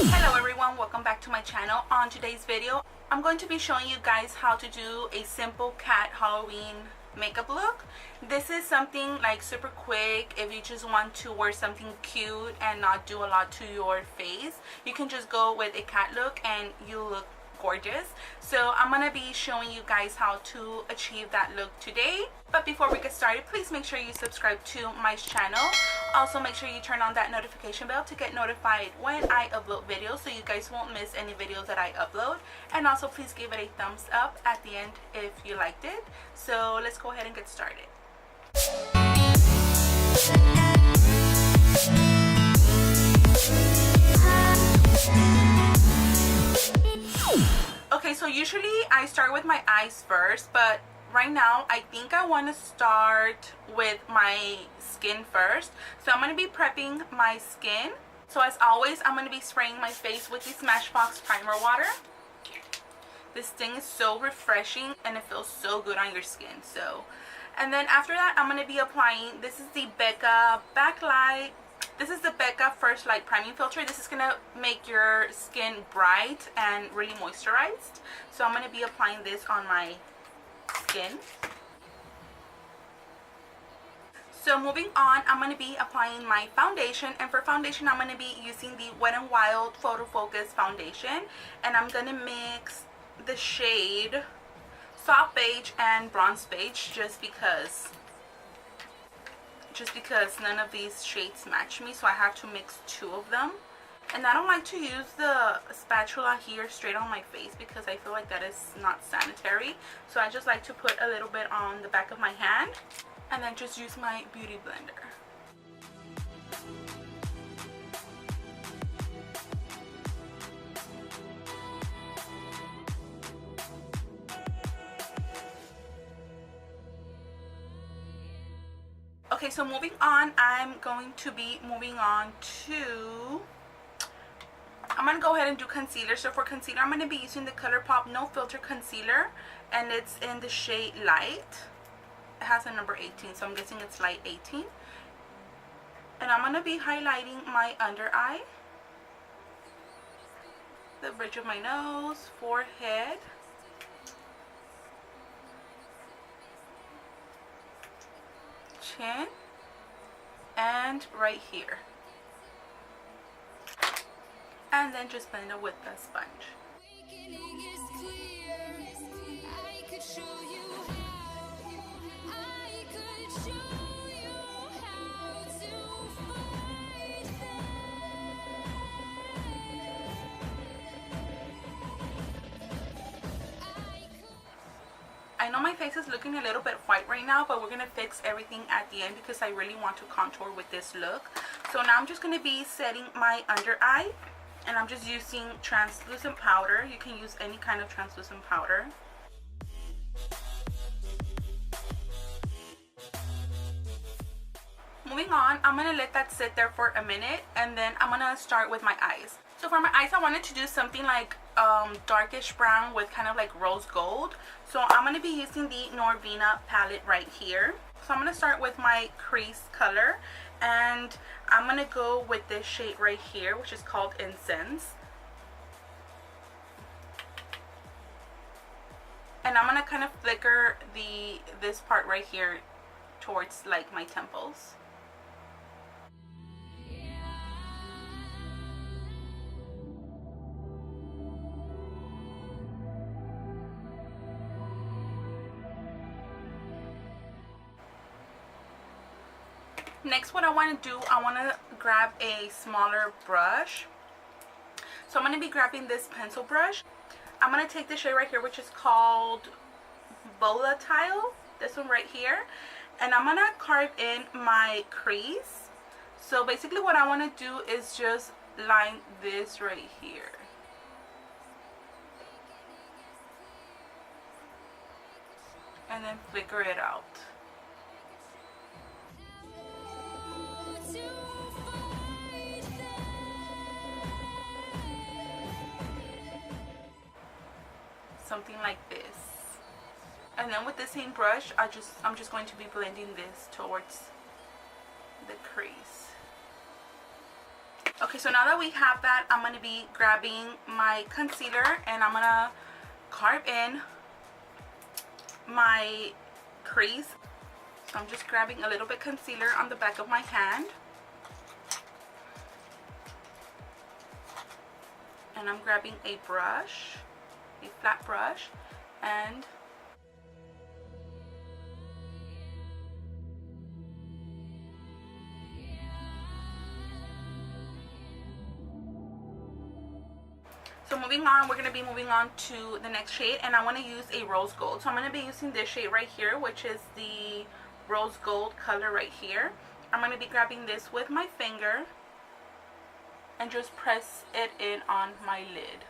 Hello everyone, welcome back to my channel. On today's video, I'm going to be showing you guys how to do a simple cat Halloween makeup look. This is something like super quick. If you just want to wear something cute and not do a lot to your face, you can just go with a cat look and you look gorgeous. So I'm gonna be showing you guys how to achieve that look today. But before we get started, please make sure you subscribe to my channel. Also make sure you turn on that notification bell to get notified when I upload videos, so you guys won't miss any videos that I upload. And also please give it a thumbs up at the end if you liked it. So let's go ahead and get started. Okay, so usually I start with my eyes first, but right now I think I want to start with my skin first. So I'm going to be prepping my skin. So as always, I'm going to be spraying my face with the Smashbox primer water. This thing is so refreshing and it feels so good on your skin. So, and then after that, I'm going to be applying, this is the Becca Backlight. This is the Becca First Light Priming Filter. This is going to make your skin bright and really moisturized. So I'm going to be applying this on my skin. So moving on, I'm going to be applying my foundation. And for foundation, I'm going to be using the Wet n Wild Photo Focus Foundation. And I'm going to mix the shade Soft Beige and Bronze Beige just because none of these shades match me, so I have to mix two of them. And I don't like to use the spatula here straight on my face because I feel like that is not sanitary. So I just like to put a little bit on the back of my hand and then just use my beauty blender. Okay, so moving on, I'm going to be moving on to, I'm going to go ahead and do concealer. So for concealer, I'm going to be using the ColourPop No Filter Concealer, and it's in the shade Light. It has a number 18, so I'm guessing it's Light 18. And I'm going to be highlighting my under eye, the bridge of my nose, forehead, chin, and right here, and then just blend it with the sponge. I know my face is looking a little bit white right now, but we're going to fix everything at the end because I really want to contour with this look. So now I'm just going to be setting my under eye, and I'm just using translucent powder. You can use any kind of translucent powder. Moving on, I'm going to let that sit there for a minute, and then I'm going to start with my eyes. So for my eyes, I wanted to do something like darkish brown with kind of like rose gold. So I'm going to be using the Norvina palette right here. So I'm going to start with my crease color, and I'm going to go with this shade right here, which is called Incense. And I'm going to kind of flicker this part right here towards like my temples. Next, what I want to do, I want to grab a smaller brush. So I'm going to be grabbing this pencil brush. I'm going to take this shade right here, which is called Volatile, this one right here, and I'm going to carve in my crease. So basically what I want to do is just line this right here. And then flicker it out. Something like this. And then with the same brush, I'm just going to be blending this towards the crease. Okay, so now that we have that, I'm going to be grabbing my concealer and I'm going to carve in my crease. So I'm just grabbing a little bit concealer on the back of my hand. And I'm grabbing a brush, a flat brush, and so moving on, we're going to be moving on to the next shade, and I want to use a rose gold. So I'm going to be using this shade right here, which is the rose gold color right here. I'm going to be grabbing this with my finger and just press it in on my lid.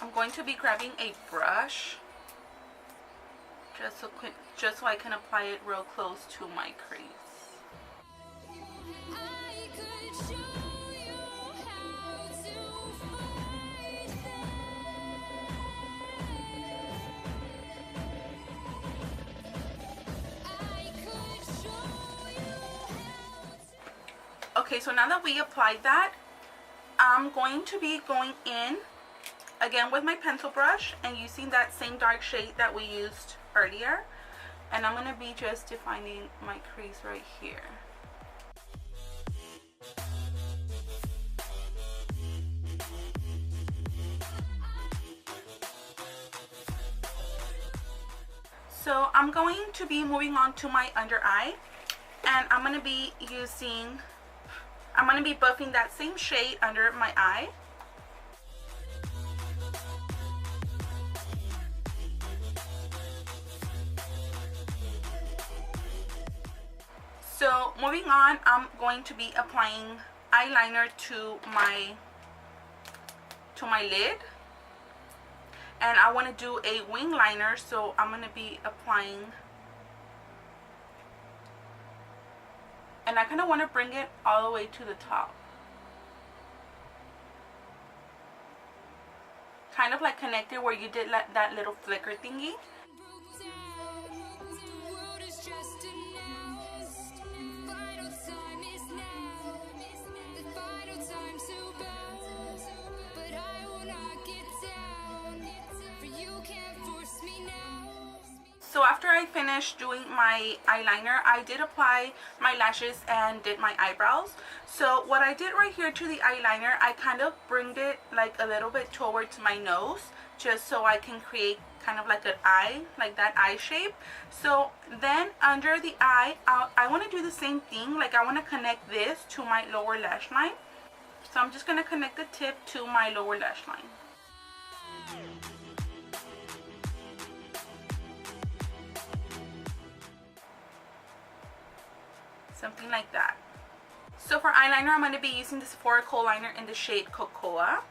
I'm going to be grabbing a brush just so I can apply it real close to my crease. Okay, so now that we applied that, I'm going to be going in again with my pencil brush and using that same dark shade that we used earlier, and I'm going to be just defining my crease right here. So I'm going to be moving on to my under eye, and I'm going to be buffing that same shade under my eye. So moving on, I'm going to be applying eyeliner to my lid, and I want to do a wing liner, so I'm going to be applying, and I kind of want to bring it all the way to the top, kind of like connected where you did that little flicker thingy. So after I finished doing my eyeliner, I did apply my lashes and did my eyebrows. So what I did right here to the eyeliner, I kind of bringed it like a little bit towards my nose, just so I can create kind of like an eye, like that eye shape. So then under the eye, I want to do the same thing. Like I want to connect this to my lower lash line. So I'm just going to connect the tip to my lower lash line. Something like that. So for eyeliner, I'm going to be using the Sephora Kohl liner in the shade Cocoa.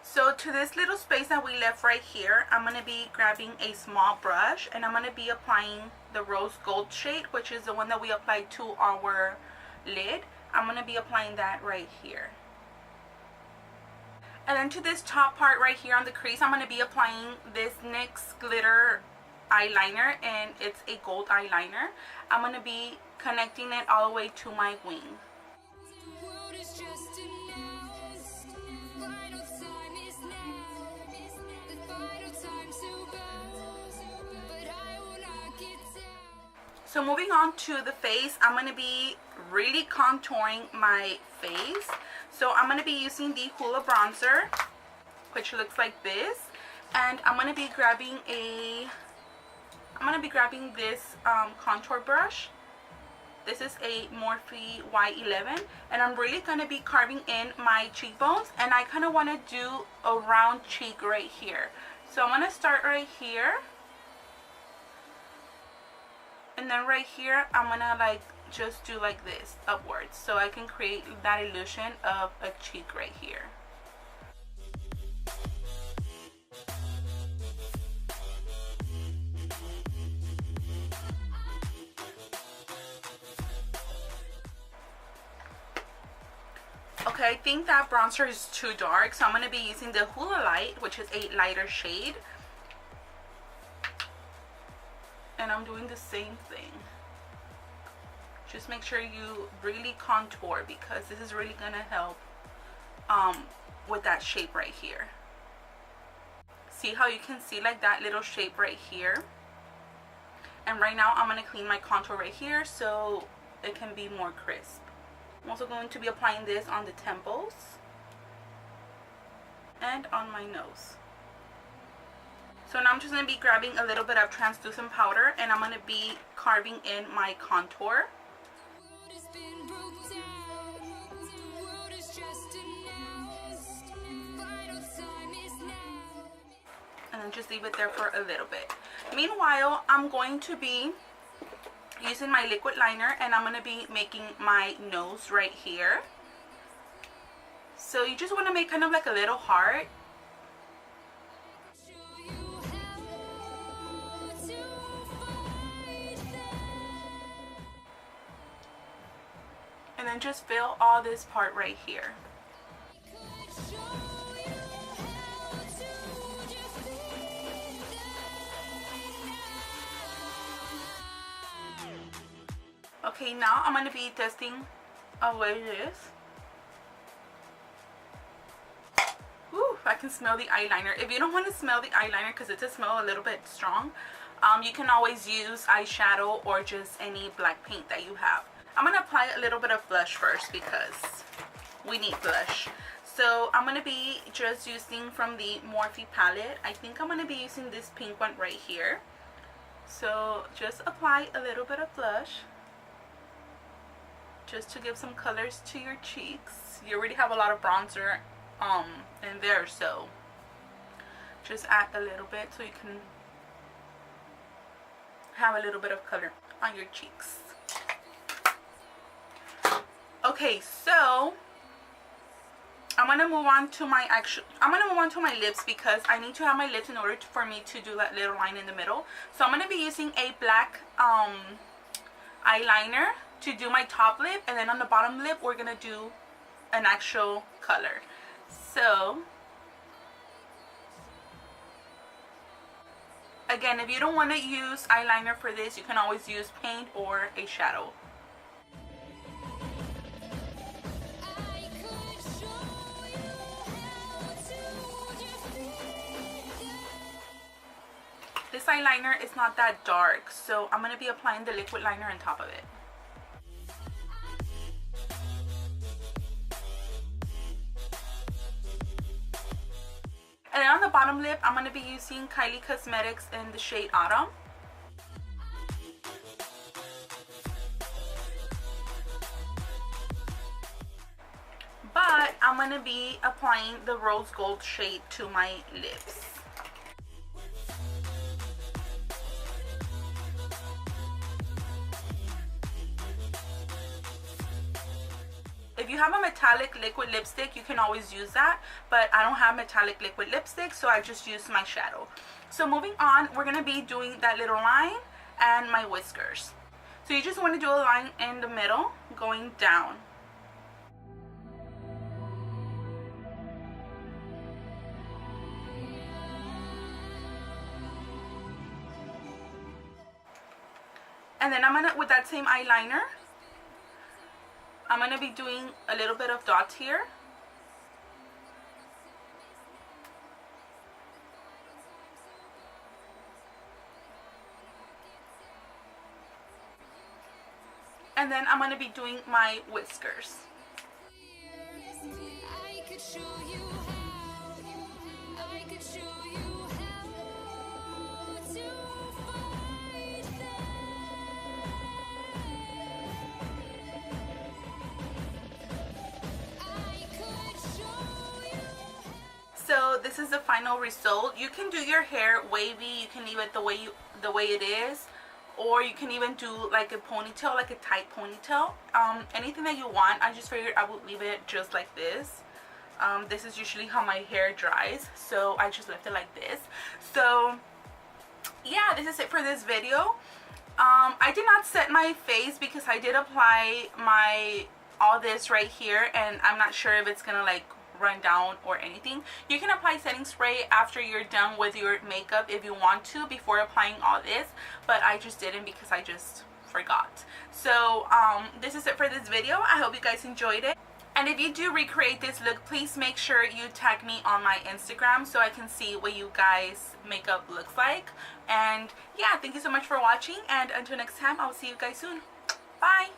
So to this little space that we left right here, I'm going to be grabbing a small brush and I'm going to be applying the rose gold shade, which is the one that we applied to our lid. I'm going to be applying that right here. And then to this top part right here on the crease, I'm going to be applying this NYX glitter eyeliner, and it's a gold eyeliner. I'm going to be connecting it all the way to my wing. So moving on to the face, I'm going to be really contouring my face. So I'm going to be using the Hoola bronzer, which looks like this, and I'm going to be grabbing this contour brush. This is a Morphe Y11, and I'm really going to be carving in my cheekbones, and I kind of want to do a round cheek right here. So I'm going to start right here. And then right here, I'm going to like just do like this upwards, so I can create that illusion of a cheek right here. Okay, I think that bronzer is too dark, so I'm going to be using the Hula Light, which is a lighter shade. And I'm doing the same thing. Just make sure you really contour, because this is really going to help with that shape right here. See how you can see like that little shape right here? And right now I'm going to clean my contour right here so it can be more crisp. I'm also going to be applying this on the temples and on my nose. So now I'm just going to be grabbing a little bit of translucent powder, and I'm going to be carving in my contour. And then just leave it there for a little bit. Meanwhile, I'm going to be using my liquid liner, and I'm going to be making my nose right here. So you just want to make kind of like a little heart. And then just fill all this part right here. Okay, now I'm going to be testing away this. Woo, I can smell the eyeliner. If you don't want to smell the eyeliner because it does smell a little bit strong, you can always use eyeshadow or just any black paint that you have. I'm going to apply a little bit of blush first because we need blush. So I'm going to be just using from the Morphe palette. I think I'm going to be using this pink one right here. So just apply a little bit of blush, just to give some colors to your cheeks. You already have a lot of bronzer in there, so just add a little bit so you can have a little bit of color on your cheeks. Okay, so I'm gonna move on to my lips, because I need to have my lips in order for me to do that little line in the middle. So I'm gonna be using a black eyeliner to do my top lip, and then on the bottom lip we're gonna do an actual color. So again, if you don't want to use eyeliner for this, you can always use paint or a shadow. This eyeliner is not that dark, so I'm going to be applying the liquid liner on top of it. And then on the bottom lip, I'm going to be using Kylie Cosmetics in the shade Autumn. But I'm going to be applying the rose gold shade to my lips. If you have a metallic liquid lipstick, you can always use that, but I don't have metallic liquid lipstick, so I just use my shadow. So moving on, we're going to be doing that little line and my whiskers. So you just want to do a line in the middle going down. And then I'm going to, with that same eyeliner, I'm going to be doing a little bit of dots here. And then I'm going to be doing my whiskers. So this is the final result. You can do your hair wavy, you can leave it the way it is, or you can even do like a ponytail, like a tight ponytail. Anything that you want. I just figured I would leave it just like this. This is usually how my hair dries, so I just left it like this. So yeah, this is it for this video. I did not set my face because I did apply my all this right here, and I'm not sure if it's gonna like run down or anything. You can apply setting spray after you're done with your makeup if you want to, before applying all this, but I just didn't because I just forgot. So this is it for this video. I hope you guys enjoyed it, and if you do recreate this look, please make sure you tag me on my Instagram so I can see what you guys makeup looks like. And yeah, thank you so much for watching, and until next time, I'll see you guys soon. Bye.